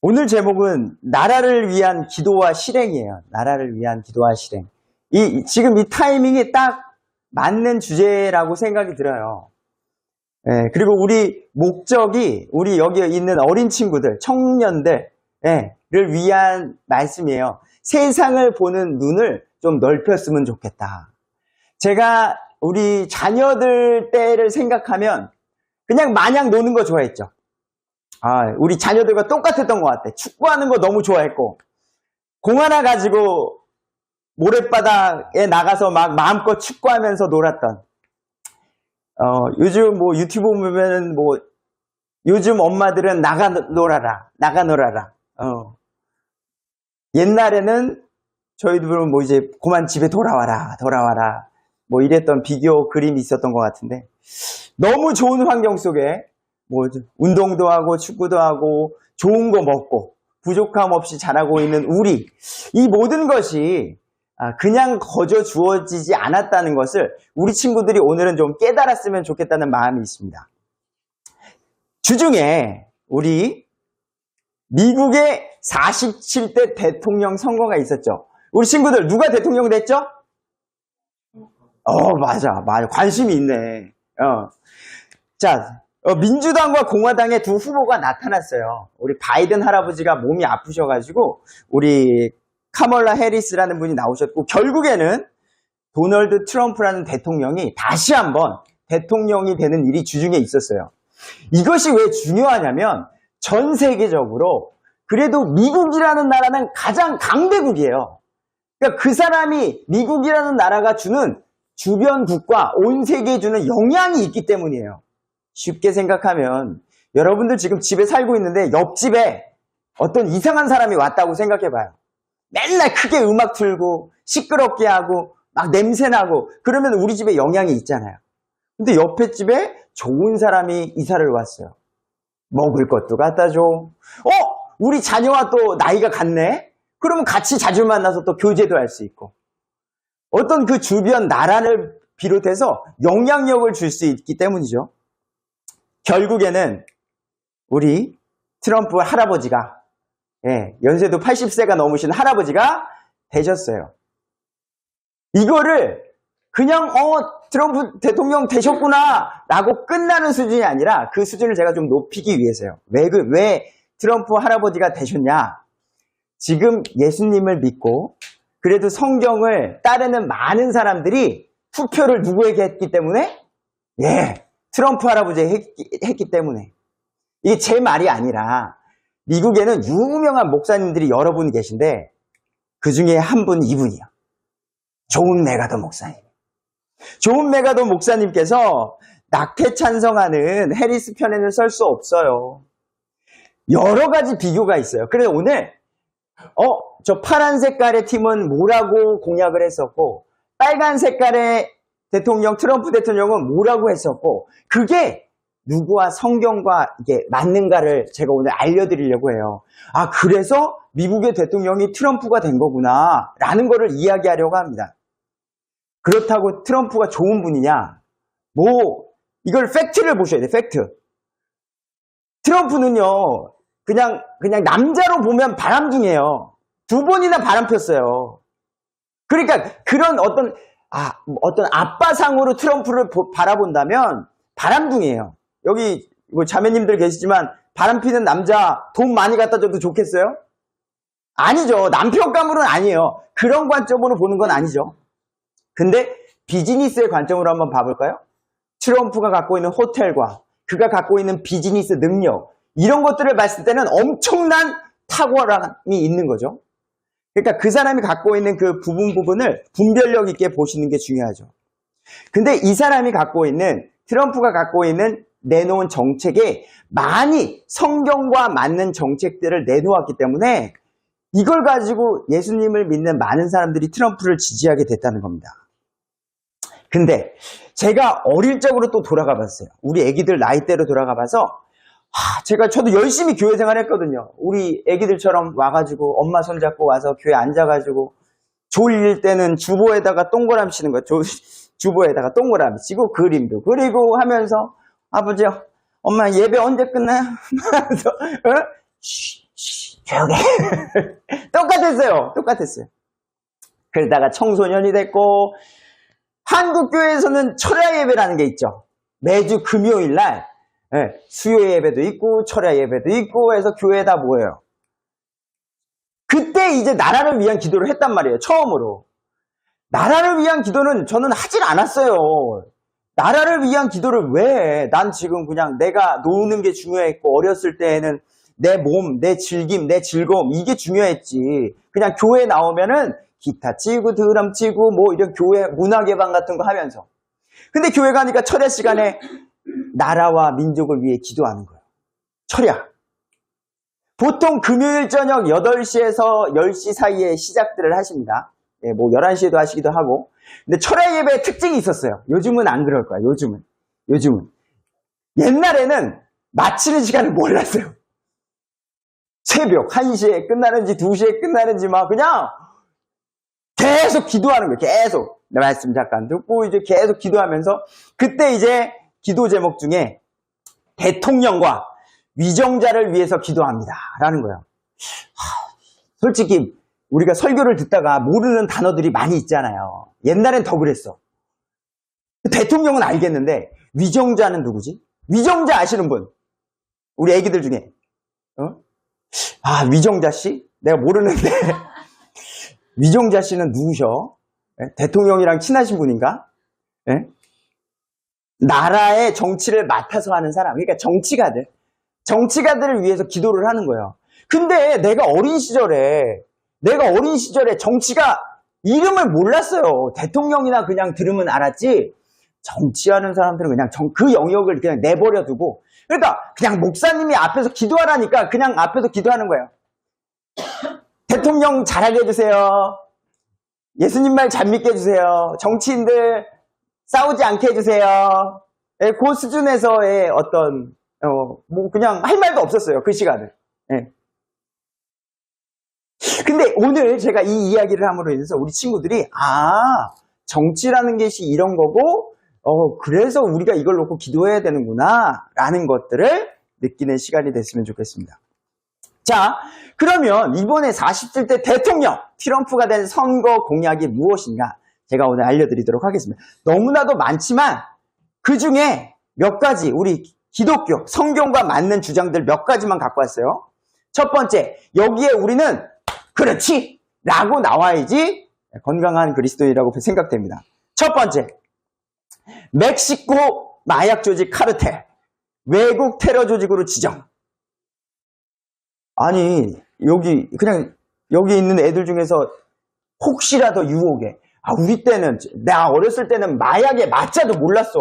오늘 제목은 나라를 위한 기도와 실행이에요. 나라를 위한 기도와 실행. 지금 이 타이밍이 딱 맞는 주제라고 생각이 들어요. 그리고 우리 목적이 우리 여기 있는 어린 친구들, 청년들, 를 위한 말씀이에요. 세상을 보는 눈을 좀 넓혔으면 좋겠다. 제가 우리 자녀들 때를 생각하면 그냥 마냥 노는 거 좋아했죠. 우리 자녀들과 똑같았던 것 같아. 축구하는 거 너무 좋아했고, 공 하나 가지고 모래바닥에 나가서 막 마음껏 축구하면서 놀았던. 요즘 뭐 유튜브 보면 뭐 요즘 엄마들은 나가 놀아라. 옛날에는 저희들은 뭐 이제 그만 집에 돌아와라. 뭐 이랬던 비교 그림이 있었던 것 같은데, 너무 좋은 환경 속에 뭐 운동도 하고 축구도 하고 좋은 거 먹고 부족함 없이 자라고 있는 우리, 이 모든 것이 그냥 거저 주어지지 않았다는 것을 우리 친구들이 오늘은 좀 깨달았으면 좋겠다는 마음이 있습니다. 주중에 우리 미국의 47대 대통령 선거가 있었죠. 우리 친구들 누가 대통령 됐죠? 맞아. 관심이 있네. 자, 민주당과 공화당의 두 후보가 나타났어요. 우리 바이든 할아버지가 몸이 아프셔가지고 우리 카멀라 해리스라는 분이 나오셨고, 결국에는 도널드 트럼프라는 대통령이 다시 한번 대통령이 되는 일이 주중에 있었어요. 이것이 왜 중요하냐면 전 세계적으로 그래도 미국이라는 나라는 가장 강대국이에요. 그러니까 그 사람이, 미국이라는 나라가 주는 주변 국가, 온 세계에 주는 영향이 있기 때문이에요. 쉽게 생각하면 여러분들 지금 집에 살고 있는데 옆집에 어떤 이상한 사람이 왔다고 생각해봐요. 맨날 크게 음악 틀고 시끄럽게 하고 막 냄새나고 그러면 우리 집에 영향이 있잖아요. 근데 옆에 집에 좋은 사람이 이사를 왔어요. 먹을 것도 갖다 줘. 우리 자녀와 또 나이가 같네? 그러면 같이 자주 만나서 또 교제도 할 수 있고, 어떤 그 주변 나라를 비롯해서 영향력을 줄 수 있기 때문이죠. 결국에는 우리 트럼프 할아버지가, 연세도 80세가 넘으신 할아버지가 되셨어요. 이거를 그냥 트럼프 대통령 되셨구나 라고 끝나는 수준이 아니라 그 수준을 제가 좀 높이기 위해서요. 왜 트럼프 할아버지가 되셨냐? 지금 예수님을 믿고 그래도 성경을 따르는 많은 사람들이 투표를 누구에게 했기 때문에? 트럼프 할아버지에게 했기 때문에. 이게 제 말이 아니라 미국에는 유명한 목사님들이 여러 분 계신데 그 중에 한 분, 이분이요. 존 메가더 목사님. 존 메가더 목사님께서 낙태 찬성하는 해리스 편에는 설 수 없어요. 여러 가지 비교가 있어요. 그래서 오늘 저 파란 색깔의 팀은 뭐라고 공약을 했었고, 빨간 색깔의 대통령, 트럼프 대통령은 뭐라고 했었고, 그게 누구와 성경과 이게 맞는가를 제가 오늘 알려드리려고 해요. 그래서 미국의 대통령이 트럼프가 된 거구나 라는 거를 이야기하려고 합니다. 그렇다고 트럼프가 좋은 분이냐? 이걸 팩트를 보셔야 돼요. 팩트. 트럼프는요, 그냥 남자로 보면 바람둥이에요. 2번이나 바람 폈어요. 그러니까 그런 어떤 아빠상으로 트럼프를 바라본다면 바람둥이에요. 여기 뭐 자매님들 계시지만 바람 피는 남자 돈 많이 갖다 줘도 좋겠어요? 아니죠. 남편감으로는 아니에요. 그런 관점으로 보는 건 아니죠. 근데 비즈니스의 관점으로 한번 봐볼까요? 트럼프가 갖고 있는 호텔과 그가 갖고 있는 비즈니스 능력, 이런 것들을 봤을 때는 엄청난 탁월함이 있는 거죠. 그러니까 그 사람이 갖고 있는 그 부분을 분별력 있게 보시는 게 중요하죠. 근데 이 사람이 갖고 있는, 트럼프가 갖고 있는 내놓은 정책에 많이 성경과 맞는 정책들을 내놓았기 때문에 이걸 가지고 예수님을 믿는 많은 사람들이 트럼프를 지지하게 됐다는 겁니다. 근데 제가 어릴 적으로 또 돌아가 봤어요. 우리 애기들 나이대로 돌아가 봐서 저도 열심히 교회 생활했거든요. 우리 애기들처럼 와가지고 엄마 손잡고 와서 교회 앉아가지고 졸릴 때는 주보에다가 동그라미 치는 거예요. 주보에다가 동그라미 치고 그림도 그리고 하면서 아버지, 엄마 예배 언제 끝나요? 하면서 조용해. 똑같았어요. 그러다가 청소년이 됐고, 한국교회에서는 철야 예배라는 게 있죠. 매주 금요일 날 수요 예배도 있고 철야 예배도 있고 해서 교회에 다 모여요. 그때 이제 나라를 위한 기도를 했단 말이에요. 처음으로. 나라를 위한 기도는 저는 하질 않았어요. 나라를 위한 기도를 왜 해? 난 지금 그냥 내가 노는 게 중요했고 어렸을 때에는 내 몸, 내 즐김, 내 즐거움 이게 중요했지. 그냥 교회 나오면은 기타 치고 드럼 치고 뭐 이런 교회 문화개방 같은 거 하면서. 근데 교회 가니까 철야 시간에 나라와 민족을 위해 기도하는 거예요. 철야. 보통 금요일 저녁 8시에서 10시 사이에 시작들을 하십니다. 예, 뭐 11시에도 하시기도 하고. 근데 철야 예배의 특징이 있었어요. 요즘은 안 그럴 거야. 요즘은. 옛날에는 마치는 시간을 몰랐어요. 새벽 1시에 끝나는지 2시에 끝나는지 막 그냥 계속 기도하는 거예요. 계속. 내 말씀 잠깐 듣고 이제 계속 기도하면서 그때 이제 기도 제목 중에 대통령과 위정자를 위해서 기도합니다. 라는 거예요. 솔직히 우리가 설교를 듣다가 모르는 단어들이 많이 있잖아요. 옛날엔 더 그랬어. 대통령은 알겠는데 위정자는 누구지? 위정자 아시는 분? 우리 애기들 중에. 위정자 씨? 내가 모르는데 위정자 씨는 누구셔? 대통령이랑 친하신 분인가? 나라의 정치를 맡아서 하는 사람. 그러니까 정치가들을 위해서 기도를 하는 거예요. 근데 내가 어린 시절에 정치가 이름을 몰랐어요. 대통령이나 그냥 들으면 알았지. 정치하는 사람들은 그냥 그 영역을 그냥 내버려 두고. 그러니까 그냥 목사님이 앞에서 기도하라니까 그냥 앞에서 기도하는 거예요. 대통령 잘하게 해주세요. 예수님 말 잘 믿게 해주세요. 정치인들 싸우지 않게 해주세요. 그 수준에서의 어떤 뭐 그냥 할 말도 없었어요. 그 시간은. 근데 오늘 제가 이 이야기를 함으로 인해서 우리 친구들이 정치라는 것이 이런 거고 그래서 우리가 이걸 놓고 기도해야 되는구나 라는 것들을 느끼는 시간이 됐으면 좋겠습니다. 자, 그러면 이번에 47대 대통령 트럼프가 된 선거 공약이 무엇인가 제가 오늘 알려드리도록 하겠습니다. 너무나도 많지만 그 중에 몇 가지 우리 기독교 성경과 맞는 주장들 몇 가지만 갖고 왔어요. 첫 번째, 여기에 우리는 그렇지! 라고 나와야지 건강한 그리스도인이라고 생각됩니다. 첫 번째, 멕시코 마약 조직 카르텔, 외국 테러 조직으로 지정. 아니, 여기 있는 애들 중에서 혹시라도 유혹에, 우리 때는, 내가 어렸을 때는 마약에 맞자도 몰랐어.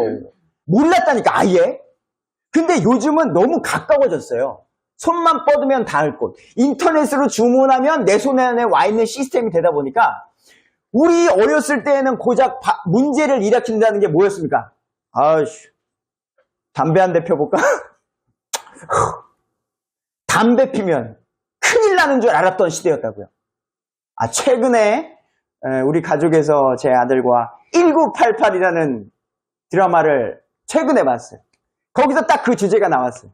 몰랐다니까, 아예. 근데 요즘은 너무 가까워졌어요. 손만 뻗으면 닿을 곳. 인터넷으로 주문하면 내 손 안에 와 있는 시스템이 되다 보니까 우리 어렸을 때에는 고작 문제를 일으킨다는 게 뭐였습니까? 담배 한 대 펴볼까? 담배 피면 큰일 나는 줄 알았던 시대였다고요. 최근에 우리 가족에서 제 아들과 1988이라는 드라마를 최근에 봤어요. 거기서 딱 그 주제가 나왔어요.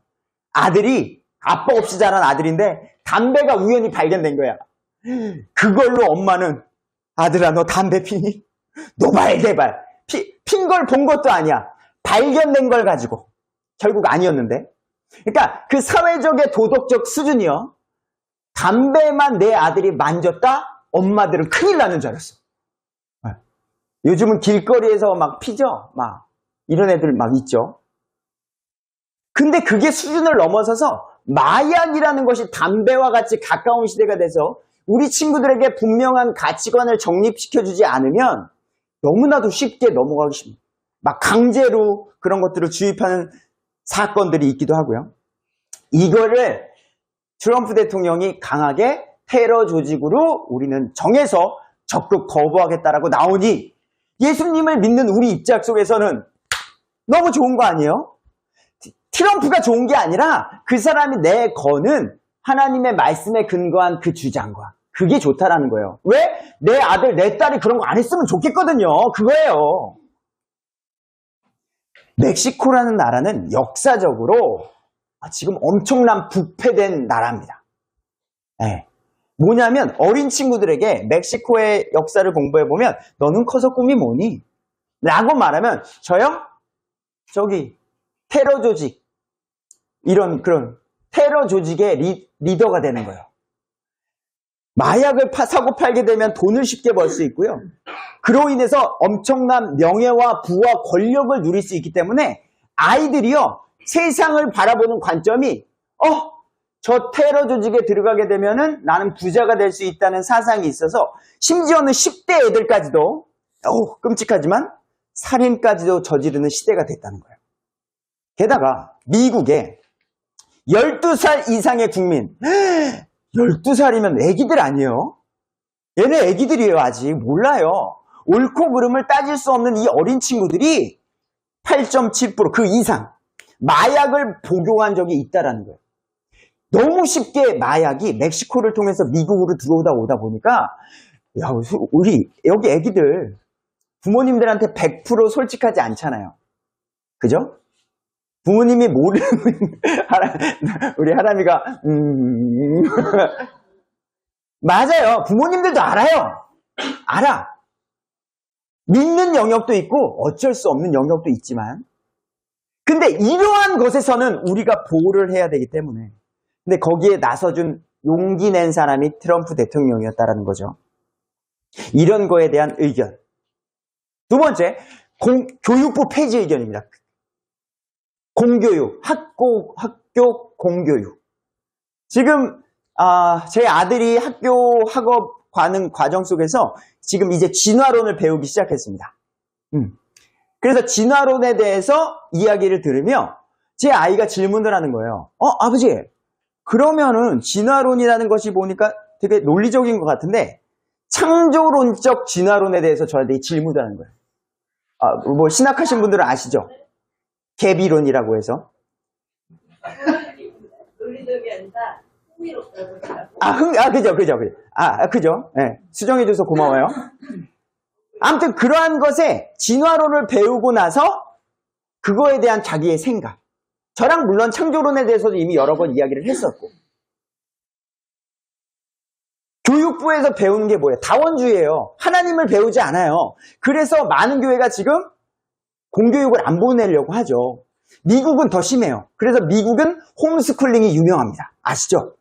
아들이 아빠 없이 자란 아들인데 담배가 우연히 발견된 거야. 그걸로 엄마는 아들아 너 담배 피니? 노발대발. 핀 걸 본 것도 아니야. 발견된 걸 가지고. 결국 아니었는데. 그러니까 그 사회적의 도덕적 수준이요. 담배만 내 아들이 만졌다? 엄마들은 큰일 나는 줄 알았어. 요즘은 길거리에서 막 피죠? 막 이런 애들 막 있죠. 근데 그게 수준을 넘어서서 마약이라는 것이 담배와 같이 가까운 시대가 돼서 우리 친구들에게 분명한 가치관을 정립시켜주지 않으면 너무나도 쉽게 넘어가기 쉽습니다. 막 강제로 그런 것들을 주입하는 사건들이 있기도 하고요. 이거를 트럼프 대통령이 강하게 테러 조직으로 우리는 정해서 적극 거부하겠다라고 나오니 예수님을 믿는 우리 입장 속에서는 너무 좋은 거 아니에요? 트럼프가 좋은 게 아니라 그 사람이 내거는 하나님의 말씀에 근거한 그 주장과 그게 좋다라는 거예요. 왜? 내 아들, 내 딸이 그런 거 안 했으면 좋겠거든요. 그거예요. 멕시코라는 나라는 역사적으로 지금 엄청난 부패된 나라입니다. 예. 뭐냐면 어린 친구들에게 멕시코의 역사를 공부해보면 너는 커서 꿈이 뭐니? 라고 말하면 저요? 저기 테러 조직 이런 그런 테러 조직의 리더가 되는 거예요. 마약을 사고 팔게 되면 돈을 쉽게 벌 수 있고요. 그로 인해서 엄청난 명예와 부와 권력을 누릴 수 있기 때문에 아이들이요. 세상을 바라보는 관점이 저 테러 조직에 들어가게 되면은 나는 부자가 될 수 있다는 사상이 있어서 심지어는 10대 애들까지도 끔찍하지만 살인까지도 저지르는 시대가 됐다는 거예요. 게다가 미국에 12살 이상의 국민 12살이면 애기들 아니에요? 얘네 애기들이에요. 아직 몰라요. 옳고 그름을 따질 수 없는 이 어린 친구들이 8.7% 그 이상 마약을 복용한 적이 있다라는 거예요. 너무 쉽게 마약이 멕시코를 통해서 미국으로 오다 보니까 야, 우리 여기 애기들 부모님들한테 100% 솔직하지 않잖아요. 그죠? 부모님이 모르는 우리 하람이가 맞아요. 부모님들도 알아요. 알아. 믿는 영역도 있고 어쩔 수 없는 영역도 있지만 근데 이러한 것에서는 우리가 보호를 해야 되기 때문에 근데 거기에 나서준 용기 낸 사람이 트럼프 대통령이었다는 거죠. 이런 거에 대한 의견. 두 번째, 교육부 폐지 의견입니다. 공교육, 학교 공교육. 지금 제 아들이 학업 가는 과정 속에서 지금 이제 진화론을 배우기 시작했습니다. 그래서 진화론에 대해서 이야기를 들으며 제 아이가 질문을 하는 거예요. 아버지, 그러면은 진화론이라는 것이 보니까 되게 논리적인 것 같은데 창조론적 진화론에 대해서 저한테 질문을 하는 거예요. 뭐 신학하신 분들은 아시죠? 개비론이라고 해서. 논리적이 아니라 흥미롭다고. 그죠. 네, 수정해줘서 고마워요. 아무튼 그러한 것에 진화론을 배우고 나서 그거에 대한 자기의 생각. 저랑 물론 창조론에 대해서도 이미 여러 번 이야기를 했었고. 교육부에서 배우는 게 뭐예요? 다원주의예요. 하나님을 배우지 않아요. 그래서 많은 교회가 지금 공교육을 안 보내려고 하죠. 미국은 더 심해요. 그래서 미국은 홈스쿨링이 유명합니다. 아시죠?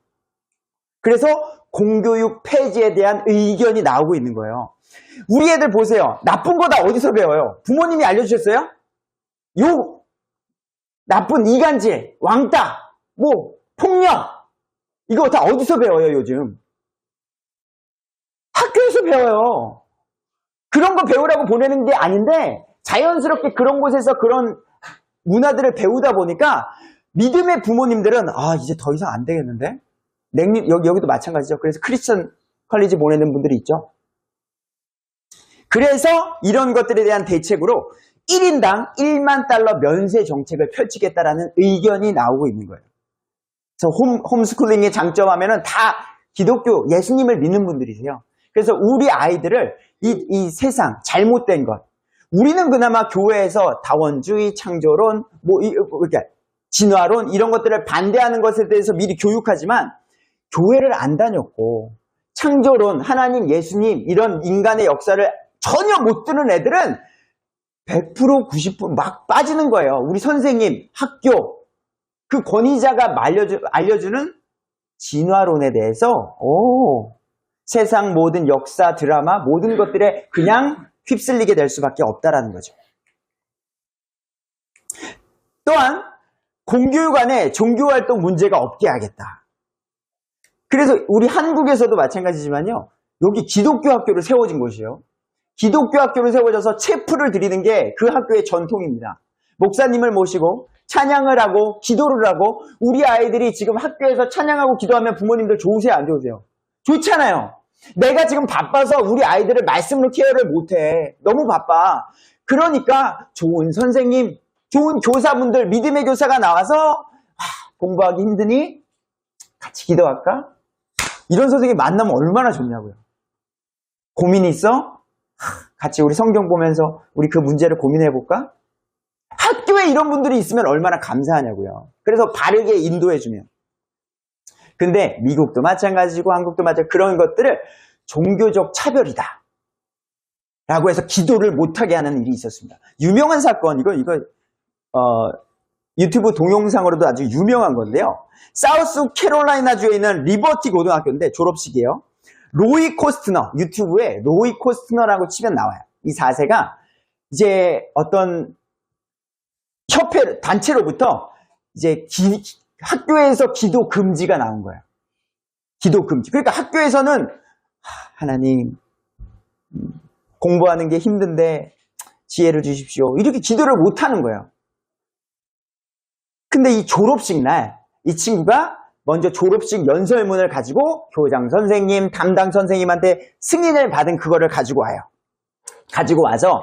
그래서 공교육 폐지에 대한 의견이 나오고 있는 거예요. 우리 애들 보세요. 나쁜 거 다 어디서 배워요? 부모님이 알려주셨어요? 나쁜 이간질, 왕따, 폭력 이거 다 어디서 배워요 요즘? 학교에서 배워요. 그런 거 배우라고 보내는 게 아닌데 자연스럽게 그런 곳에서 그런 문화들을 배우다 보니까 믿음의 부모님들은 이제 더 이상 안 되겠는데? 여기도 마찬가지죠. 그래서 크리스천 컬리지 보내는 분들이 있죠. 그래서 이런 것들에 대한 대책으로 1인당 1만 달러 면세 정책을 펼치겠다라는 의견이 나오고 있는 거예요. 그래서 홈스쿨링의 장점하면은 다 기독교, 예수님을 믿는 분들이세요. 그래서 우리 아이들을 이 세상, 잘못된 것, 우리는 그나마 교회에서 다원주의, 창조론, 진화론 이런 것들을 반대하는 것에 대해서 미리 교육하지만 교회를 안 다녔고 창조론, 하나님, 예수님 이런 인간의 역사를 전혀 못 듣는 애들은 100%, 90%막 빠지는 거예요. 우리 선생님, 학교, 그 권위자가 알려주는 진화론에 대해서 세상 모든 역사, 드라마 모든 것들에 그냥 휩쓸리게 될 수밖에 없다라는 거죠. 또한 공교육 안에 종교활동 문제가 없게 하겠다. 그래서 우리 한국에서도 마찬가지지만요. 여기 기독교 학교를 세워진 곳이에요. 기독교 학교를 세워져서 체프를 드리는 게 그 학교의 전통입니다. 목사님을 모시고 찬양을 하고 기도를 하고 우리 아이들이 지금 학교에서 찬양하고 기도하면 부모님들 좋으세요? 안 좋으세요? 좋잖아요. 내가 지금 바빠서 우리 아이들을 말씀으로 케어를 못해. 너무 바빠. 그러니까 좋은 선생님, 좋은 교사분들, 믿음의 교사가 나와서 공부하기 힘드니? 같이 기도할까? 이런 선생님 만나면 얼마나 좋냐고요. 고민이 있어? 같이 우리 성경 보면서 우리 그 문제를 고민해볼까? 학교에 이런 분들이 있으면 얼마나 감사하냐고요. 그래서 바르게 인도해주면. 근데 미국도 마찬가지고 한국도 마찬가지고 그런 것들을 종교적 차별이다 라고 해서 기도를 못하게 하는 일이 있었습니다. 유명한 사건, 이거 유튜브 동영상으로도 아주 유명한 건데요. 사우스 캐롤라이나주에 있는 리버티 고등학교인데 졸업식이에요. 로이 코스트너, 유튜브에 로이 코스트너라고 치면 나와요. 이 4세가 이제 어떤 협회, 단체로부터 이제 학교에서 기도 금지가 나온 거예요. 기도 금지. 그러니까 학교에서는 하나님 공부하는 게 힘든데 지혜를 주십시오. 이렇게 기도를 못 하는 거예요. 근데 이 졸업식 날 이 친구가 먼저 졸업식 연설문을 가지고 교장 선생님, 담당 선생님한테 승인을 받은 그거를 가지고 와요. 가지고 와서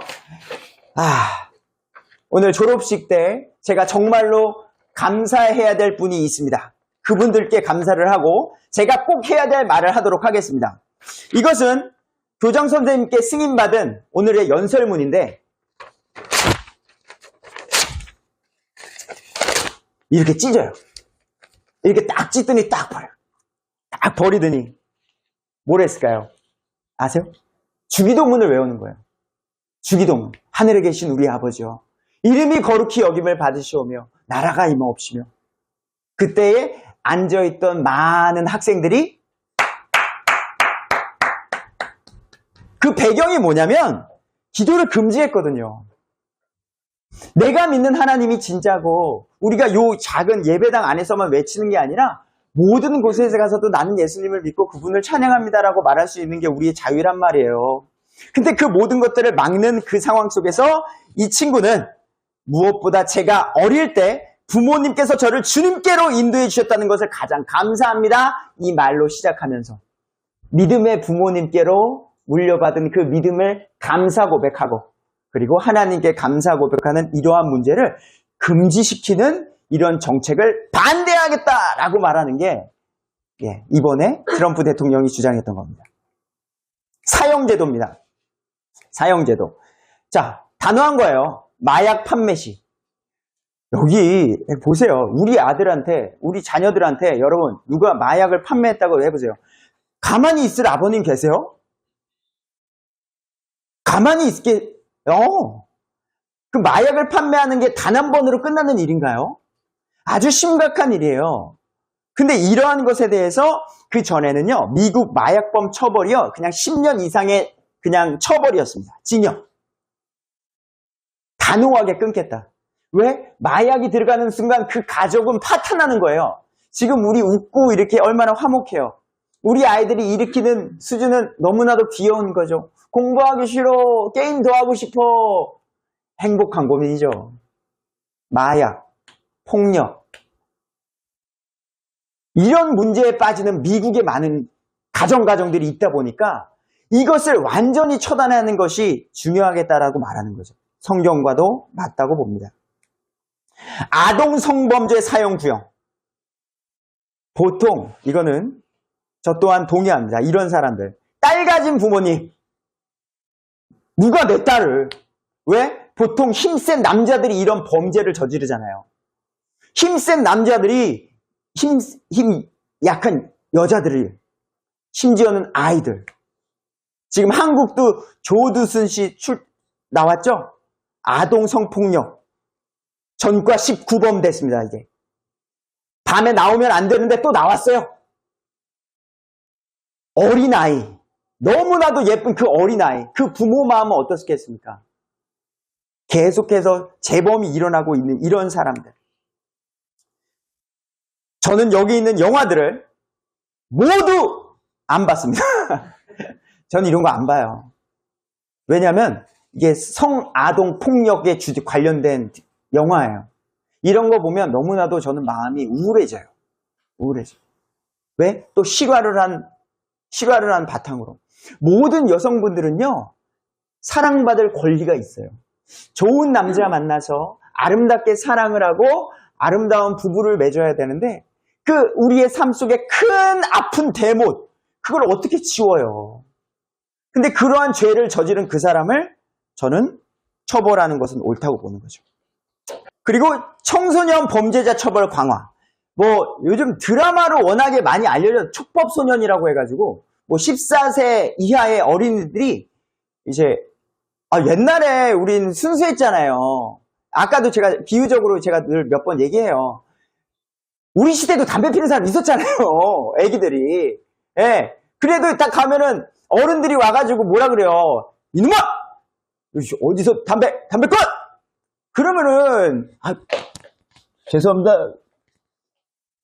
오늘 졸업식 때 제가 정말로 감사해야 될 분이 있습니다. 그분들께 감사를 하고 제가 꼭 해야 될 말을 하도록 하겠습니다. 이것은 교장 선생님께 승인받은 오늘의 연설문인데 이렇게 찢어요. 이렇게 딱 찢더니 딱 버려요. 딱 버리더니 뭘 했을까요? 아세요? 주기도문을 외우는 거예요. 주기도문. 하늘에 계신 우리 아버지여 이름이 거룩히 여김을 받으시오며 나라가 임하옵시며. 그때에 앉아있던 많은 학생들이 그 배경이 뭐냐면 기도를 금지했거든요. 내가 믿는 하나님이 진짜고 우리가 요 작은 예배당 안에서만 외치는 게 아니라 모든 곳에 가서도 나는 예수님을 믿고 그분을 찬양합니다라고 말할 수 있는 게 우리의 자유란 말이에요. 근데 그 모든 것들을 막는 그 상황 속에서 이 친구는 무엇보다 제가 어릴 때 부모님께서 저를 주님께로 인도해 주셨다는 것을 가장 감사합니다. 이 말로 시작하면서 믿음의 부모님께로 물려받은 그 믿음을 감사 고백하고 그리고 하나님께 감사 고백하는 이러한 문제를 금지시키는 이런 정책을 반대하겠다라고 말하는 게 이번에 트럼프 대통령이 주장했던 겁니다. 사형제도입니다. 사형제도. 자, 단호한 거예요. 마약 판매 시. 여기 보세요. 우리 아들한테, 우리 자녀들한테 여러분 누가 마약을 판매했다고 해보세요. 가만히 있을 아버님 계세요? 가만히 있게 그 마약을 판매하는 게 단 한 번으로 끝나는 일인가요? 아주 심각한 일이에요. 근데 이러한 것에 대해서 그 전에는요, 미국 마약범 처벌이요, 그냥 10년 이상의 그냥 처벌이었습니다. 징역. 단호하게 끊겠다. 왜? 마약이 들어가는 순간 그 가족은 파탄나는 거예요. 지금 우리 웃고 이렇게 얼마나 화목해요. 우리 아이들이 일으키는 수준은 너무나도 귀여운 거죠. 공부하기 싫어. 게임 더 하고 싶어. 행복한 고민이죠. 마약, 폭력. 이런 문제에 빠지는 미국의 많은 가정들이 있다 보니까 이것을 완전히 처단하는 것이 중요하겠다라고 말하는 거죠. 성경과도 맞다고 봅니다. 아동 성범죄 사형 구형. 보통 이거는 저 또한 동의합니다. 이런 사람들. 딸 가진 부모님. 누가 내 딸을. 왜? 보통 힘센 남자들이 이런 범죄를 저지르잖아요. 힘센 남자들이 힘 약한 여자들을, 심지어는 아이들. 지금 한국도 조두순 씨 나왔죠? 아동 성폭력. 전과 19범 됐습니다, 이게. 밤에 나오면 안 되는데 또 나왔어요. 어린아이. 너무나도 예쁜 그 어린아이. 그 부모 마음은 어떻겠습니까? 계속해서 재범이 일어나고 있는 이런 사람들. 저는 여기 있는 영화들을 모두 안 봤습니다. 저는 이런 거 안 봐요. 왜냐하면 이게 성아동 폭력에 관련된 영화예요. 이런 거 보면 너무나도 저는 마음이 우울해져요. 우울해져요. 왜? 또 실화를 한 바탕으로. 모든 여성분들은요, 사랑받을 권리가 있어요. 좋은 남자 만나서 아름답게 사랑을 하고 아름다운 부부를 맺어야 되는데 그 우리의 삶 속에 큰 아픈 대못, 그걸 어떻게 지워요? 근데 그러한 죄를 저지른 그 사람을 저는 처벌하는 것은 옳다고 보는 거죠. 그리고 청소년 범죄자 처벌 강화. 뭐 요즘 드라마로 워낙에 많이 알려져 촉법소년이라고 해가지고 뭐 14세 이하의 어린이들이 이제 옛날에 우린 순수했잖아요. 아까도 제가 비유적으로 제가 늘 몇 번 얘기해요. 우리 시대도 담배 피는 사람 있었잖아요. 애기들이. 예. 그래도 딱 가면은 어른들이 와가지고 뭐라 그래요. 이놈아! 어디서 담배 꺼! 그러면은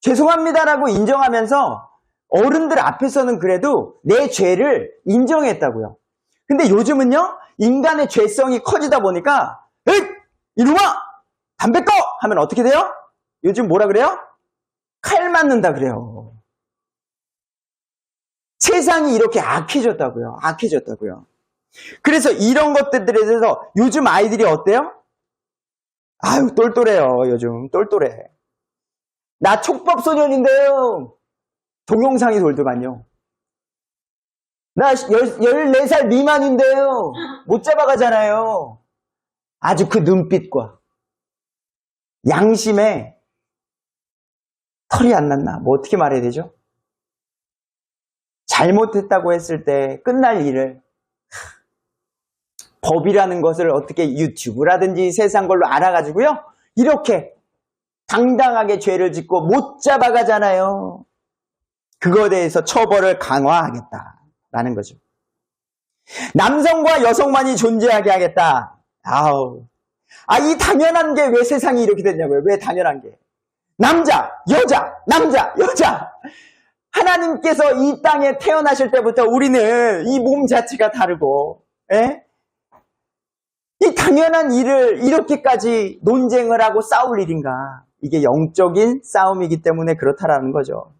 죄송합니다라고 인정하면서 어른들 앞에서는 그래도 내 죄를 인정했다고요. 근데 요즘은요, 인간의 죄성이 커지다 보니까, 에이! 이놈아! 담배 꺼! 하면 어떻게 돼요? 요즘 뭐라 그래요? 칼 맞는다 그래요. 세상이 이렇게 악해졌다고요. 악해졌다고요. 그래서 이런 것들에 대해서 요즘 아이들이 어때요? 아유, 똘똘해요. 요즘 똘똘해. 나 촉법소년인데요. 동영상이 돌더만요. 나 14살 미만인데요. 못 잡아가잖아요. 아주 그 눈빛과 양심에 털이 안 났나? 뭐 어떻게 말해야 되죠? 잘못했다고 했을 때 끝날 일을 법이라는 것을 어떻게 유튜브라든지 세상 걸로 알아가지고요. 이렇게 당당하게 죄를 짓고 못 잡아가잖아요. 그거에 대해서 처벌을 강화하겠다라는 거죠. 남성과 여성만이 존재하게 하겠다. 이 당연한 게 왜 세상이 이렇게 됐냐고요. 왜 당연한 게. 남자, 여자, 남자, 여자. 하나님께서 이 땅에 태어나실 때부터 우리는 이 몸 자체가 다르고, 이 당연한 일을 이렇게까지 논쟁을 하고 싸울 일인가. 이게 영적인 싸움이기 때문에 그렇다라는 거죠.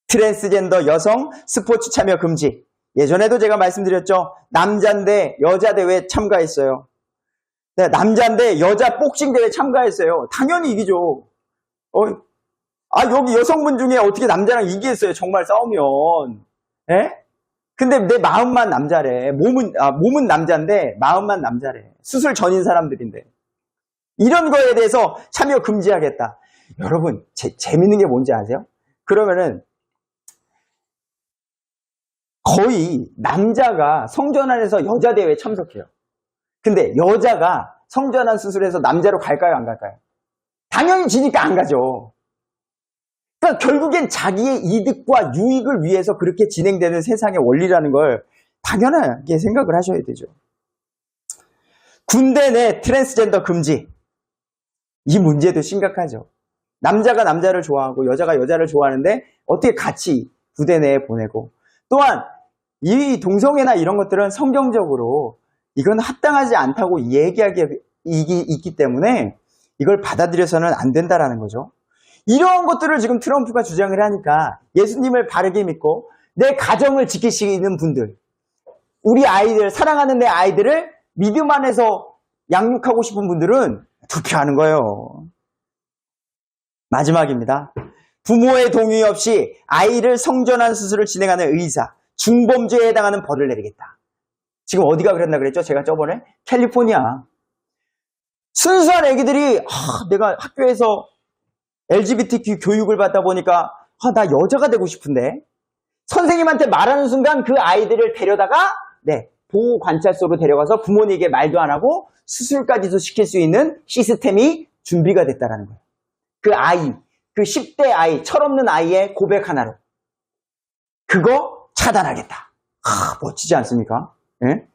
트랜스젠더 여성 스포츠 참여 금지. 예전에도 제가 말씀드렸죠. 남자인데 여자 대회 참가했어요. 네, 남자인데 여자 복싱 대회 참가했어요. 당연히 이기죠. 여기 여성분 중에 어떻게 남자랑 이기겠어요? 정말 싸우면. 근데 내 마음만 남자래. 몸은 남자인데 마음만 남자래. 수술 전인 사람들인데. 이런 거에 대해서 참여 금지하겠다. 여러분, 재밌는 게 뭔지 아세요? 그러면은 거의 남자가 성전환해서 여자 대회에 참석해요. 근데 여자가 성전환 수술해서 남자로 갈까요? 안 갈까요? 당연히 지니까 안 가죠. 그러니까 결국엔 자기의 이득과 유익을 위해서 그렇게 진행되는 세상의 원리라는 걸 당연하게 생각을 하셔야 되죠. 군대 내 트랜스젠더 금지. 이 문제도 심각하죠. 남자가 남자를 좋아하고 여자가 여자를 좋아하는데 어떻게 같이 부대 내에 보내고, 또한 이 동성애나 이런 것들은 성경적으로 이건 합당하지 않다고 얘기하기 있기 때문에 이걸 받아들여서는 안 된다라는 거죠. 이런 것들을 지금 트럼프가 주장을 하니까 예수님을 바르게 믿고 내 가정을 지키시는 분들, 우리 아이들, 사랑하는 내 아이들을 믿음 안에서 양육하고 싶은 분들은 투표하는 거예요. 마지막입니다. 부모의 동의 없이 아이를 성전환 수술을 진행하는 의사, 중범죄에 해당하는 벌을 내리겠다. 지금 어디가 그랬나 그랬죠? 제가 저번에 캘리포니아. 순수한 애기들이 내가 학교에서 LGBTQ 교육을 받다 보니까 나 여자가 되고 싶은데, 선생님한테 말하는 순간 그 아이들을 데려다가 보호관찰소로 데려가서 부모님에게 말도 안 하고 수술까지도 시킬 수 있는 시스템이 준비가 됐다는 거예요. 그 아이, 그 10대 아이, 철없는 아이의 고백 하나로 그거 차단하겠다. 멋지지 않습니까? 예?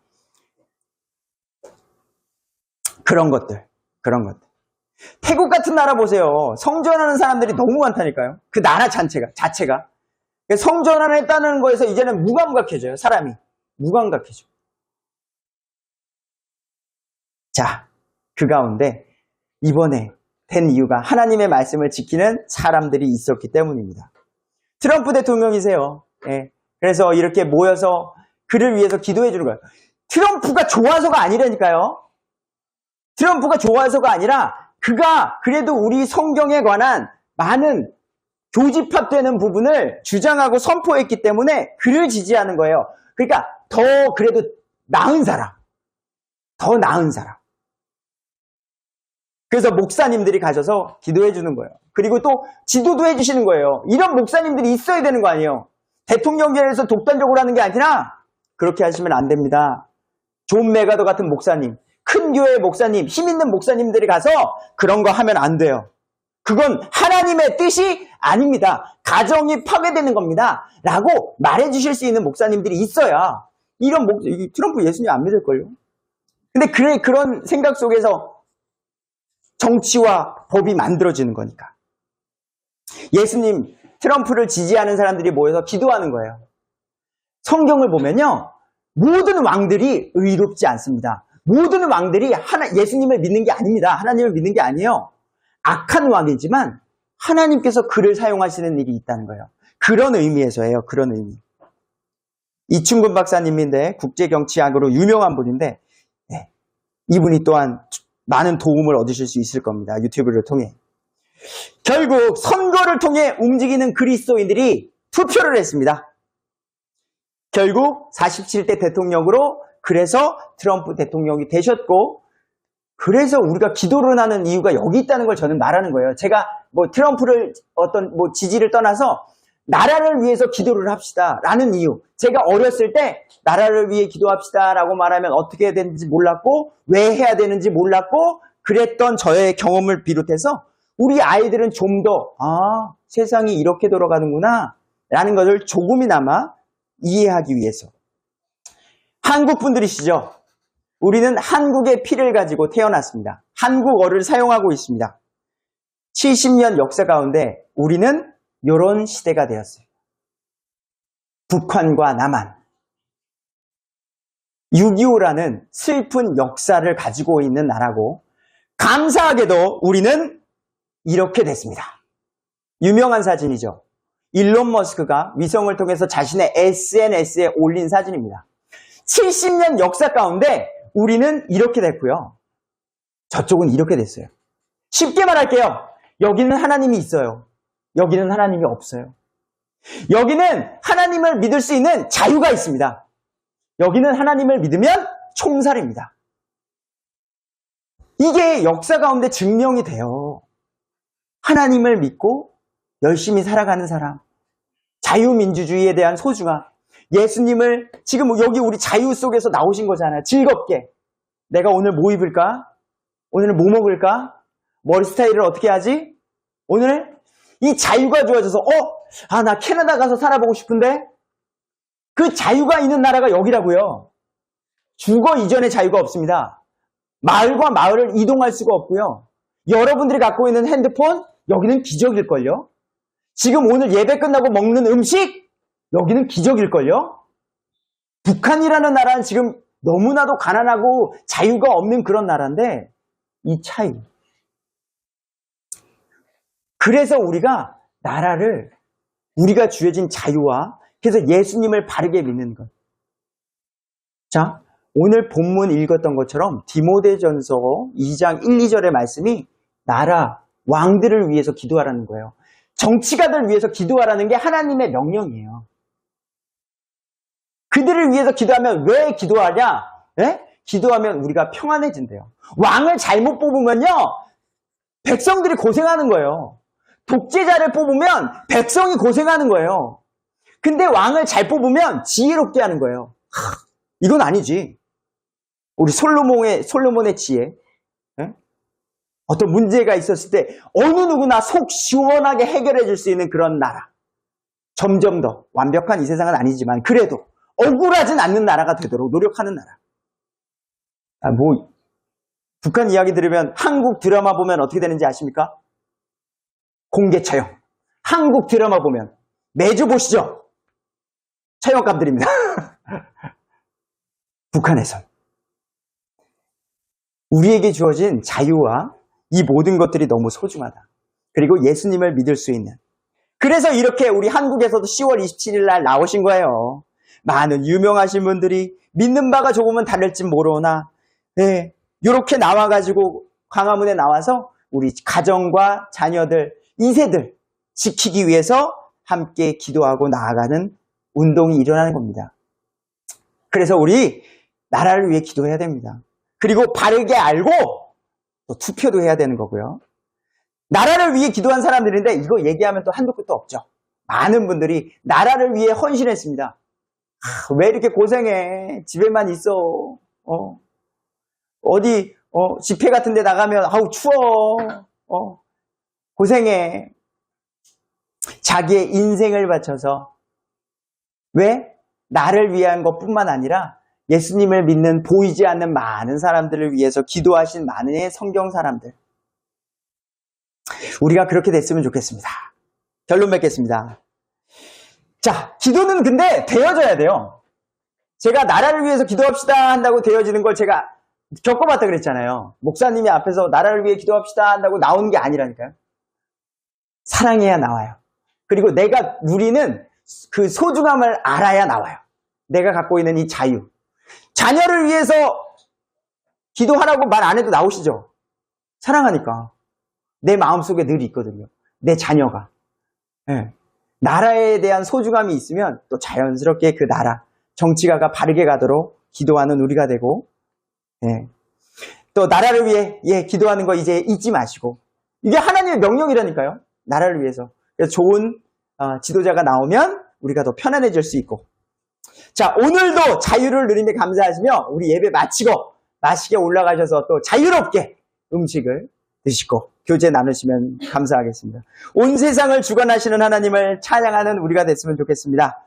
그런 것들. 태국 같은 나라 보세요. 성전하는 사람들이 너무 많다니까요. 그 나라 자체가. 성전환을 했다는 거에서 이제는 무감각해져요. 사람이. 무감각해져. 자, 그 가운데 이번에 된 이유가 하나님의 말씀을 지키는 사람들이 있었기 때문입니다. 트럼프 대통령이세요. 그래서 이렇게 모여서 그를 위해서 기도해 주는 거예요. 트럼프가 좋아서가 아니라니까요. 트럼프가 좋아서가 아니라 그가 그래도 우리 성경에 관한 많은 교집합되는 부분을 주장하고 선포했기 때문에 그를 지지하는 거예요. 그러니까 더 그래도 나은 사람. 그래서 목사님들이 가셔서 기도해 주는 거예요. 그리고 또 지도도 해 주시는 거예요. 이런 목사님들이 있어야 되는 거 아니에요. 대통령계에서 독단적으로 하는 게 아니라 그렇게 하시면 안 됩니다. 존 메가더 같은 목사님, 큰 교회 목사님, 힘 있는 목사님들이 가서 그런 거 하면 안 돼요. 그건 하나님의 뜻이 아닙니다. 가정이 파괴되는 겁니다. 라고 말해 주실 수 있는 목사님들이 있어야 이런 트럼프 예수님 안 믿을걸요. 근데 그런 생각 속에서 정치와 법이 만들어지는 거니까. 예수님, 트럼프를 지지하는 사람들이 모여서 기도하는 거예요. 성경을 보면요. 모든 왕들이 의롭지 않습니다. 모든 왕들이 예수님을 믿는 게 아닙니다. 하나님을 믿는 게 아니에요. 악한 왕이지만 하나님께서 그를 사용하시는 일이 있다는 거예요. 그런 의미에서예요. 그런 의미. 이충근 박사님인데 국제정치학으로 유명한 분인데 네, 이분이 또한 많은 도움을 얻으실 수 있을 겁니다. 유튜브를 통해. 결국 선거를 통해 움직이는 그리스도인들이 투표를 했습니다. 결국 47대 대통령으로 그래서 트럼프 대통령이 되셨고 그래서 우리가 기도를 하는 이유가 여기 있다는 걸 저는 말하는 거예요. 제가 트럼프를 지지를 떠나서 나라를 위해서 기도를 합시다 라는 이유. 제가 어렸을 때 나라를 위해 기도합시다 라고 말하면 어떻게 해야 되는지 몰랐고 왜 해야 되는지 몰랐고 그랬던 저의 경험을 비롯해서 우리 아이들은 좀 더 세상이 이렇게 돌아가는구나 라는 것을 조금이나마 이해하기 위해서. 한국 분들이시죠? 우리는 한국의 피를 가지고 태어났습니다. 한국어를 사용하고 있습니다. 70년 역사 가운데 우리는 이런 시대가 되었어요. 북한과 남한. 6.25라는 슬픈 역사를 가지고 있는 나라고 감사하게도 우리는 이렇게 됐습니다. 유명한 사진이죠. 일론 머스크가 위성을 통해서 자신의 SNS에 올린 사진입니다. 70년 역사 가운데 우리는 이렇게 됐고요. 저쪽은 이렇게 됐어요. 쉽게 말할게요. 여기는 하나님이 있어요. 여기는 하나님이 없어요. 여기는 하나님을 믿을 수 있는 자유가 있습니다. 여기는 하나님을 믿으면 총살입니다. 이게 역사 가운데 증명이 돼요. 하나님을 믿고 열심히 살아가는 사람, 자유민주주의에 대한 소중함, 예수님을 지금 여기 우리 자유 속에서 나오신 거잖아요. 즐겁게. 내가 오늘 뭐 입을까? 오늘 뭐 먹을까? 머리 스타일을 어떻게 하지? 오늘 이 자유가 주어져서 나 캐나다 가서 살아보고 싶은데 그 자유가 있는 나라가 여기라고요. 주거 이전의 자유가 없습니다. 마을과 마을을 이동할 수가 없고요. 여러분들이 갖고 있는 핸드폰 여기는 기적일걸요. 지금 오늘 예배 끝나고 먹는 음식 여기는 기적일걸요. 북한이라는 나라는 지금 너무나도 가난하고 자유가 없는 그런 나라인데 이 차이. 그래서 우리가 나라를 우리가 주어진 자유와 그래서 예수님을 바르게 믿는 것. 자, 오늘 본문 읽었던 것처럼 디모데전서 2장 1, 2절의 말씀이 나라, 왕들을 위해서 기도하라는 거예요. 정치가들 위해서 기도하라는 게 하나님의 명령이에요. 그들을 위해서 기도하면 왜 기도하냐? 예? 기도하면 우리가 평안해진대요. 왕을 잘못 뽑으면요. 백성들이 고생하는 거예요. 독재자를 뽑으면 백성이 고생하는 거예요. 근데 왕을 잘 뽑으면 지혜롭게 하는 거예요. 이건 아니지. 우리 솔로몬의 지혜. 예? 어떤 문제가 있었을 때 어느 누구나 속 시원하게 해결해 줄 수 있는 그런 나라. 점점 더 완벽한 이 세상은 아니지만 그래도 억울하진 않는 나라가 되도록 노력하는 나라. 북한 이야기 들으면 한국 드라마 보면 어떻게 되는지 아십니까? 공개 처형. 한국 드라마 보면 매주 보시죠. 처형감 드립니다. 북한에선 우리에게 주어진 자유와 이 모든 것들이 너무 소중하다. 그리고 예수님을 믿을 수 있는. 그래서 이렇게 우리 한국에서도 10월 27일 날 나오신 거예요. 많은 유명하신 분들이 믿는 바가 조금은 다를지 모르나 이렇게 나와가지고 광화문에 나와서 우리 가정과 자녀들, 2세들 지키기 위해서 함께 기도하고 나아가는 운동이 일어나는 겁니다. 그래서 우리 나라를 위해 기도해야 됩니다. 그리고 바르게 알고 또 투표도 해야 되는 거고요. 나라를 위해 기도한 사람들인데 이거 얘기하면 또 한도 끝도 없죠. 많은 분들이 나라를 위해 헌신했습니다. 왜 이렇게 고생해? 집에만 있어. 어디 집회 같은 데 나가면 아우 추워. 고생해. 자기의 인생을 바쳐서 왜? 나를 위한 것뿐만 아니라 예수님을 믿는 보이지 않는 많은 사람들을 위해서 기도하신 많은 성경 사람들. 우리가 그렇게 됐으면 좋겠습니다. 결론 맺겠습니다. 자, 기도는 근데 되어져야 돼요. 제가 나라를 위해서 기도합시다 한다고 되어지는 걸 제가 겪어봤다 그랬잖아요. 목사님이 앞에서 나라를 위해 기도합시다 한다고 나오는 게 아니라니까요. 사랑해야 나와요. 그리고 내가 누리는 그 소중함을 알아야 나와요. 내가 갖고 있는 이 자유. 자녀를 위해서 기도하라고 말 안 해도 나오시죠? 사랑하니까. 내 마음속에 늘 있거든요. 내 자녀가. 네. 나라에 대한 소중함이 있으면 또 자연스럽게 그 나라, 정치가가 바르게 가도록 기도하는 우리가 되고, 네. 또 나라를 위해 기도하는 거 이제 잊지 마시고, 이게 하나님의 명령이라니까요. 나라를 위해서. 그래서 좋은 지도자가 나오면 우리가 더 편안해질 수 있고. 자, 오늘도 자유를 누리며 감사하시며 우리 예배 마치고 맛있게 올라가셔서 또 자유롭게 음식을 드시고 교제 나누시면 감사하겠습니다. 온 세상을 주관하시는 하나님을 찬양하는 우리가 됐으면 좋겠습니다.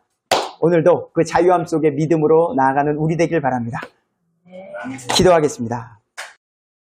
오늘도 그 자유함 속에 믿음으로 나아가는 우리 되길 바랍니다. 기도하겠습니다.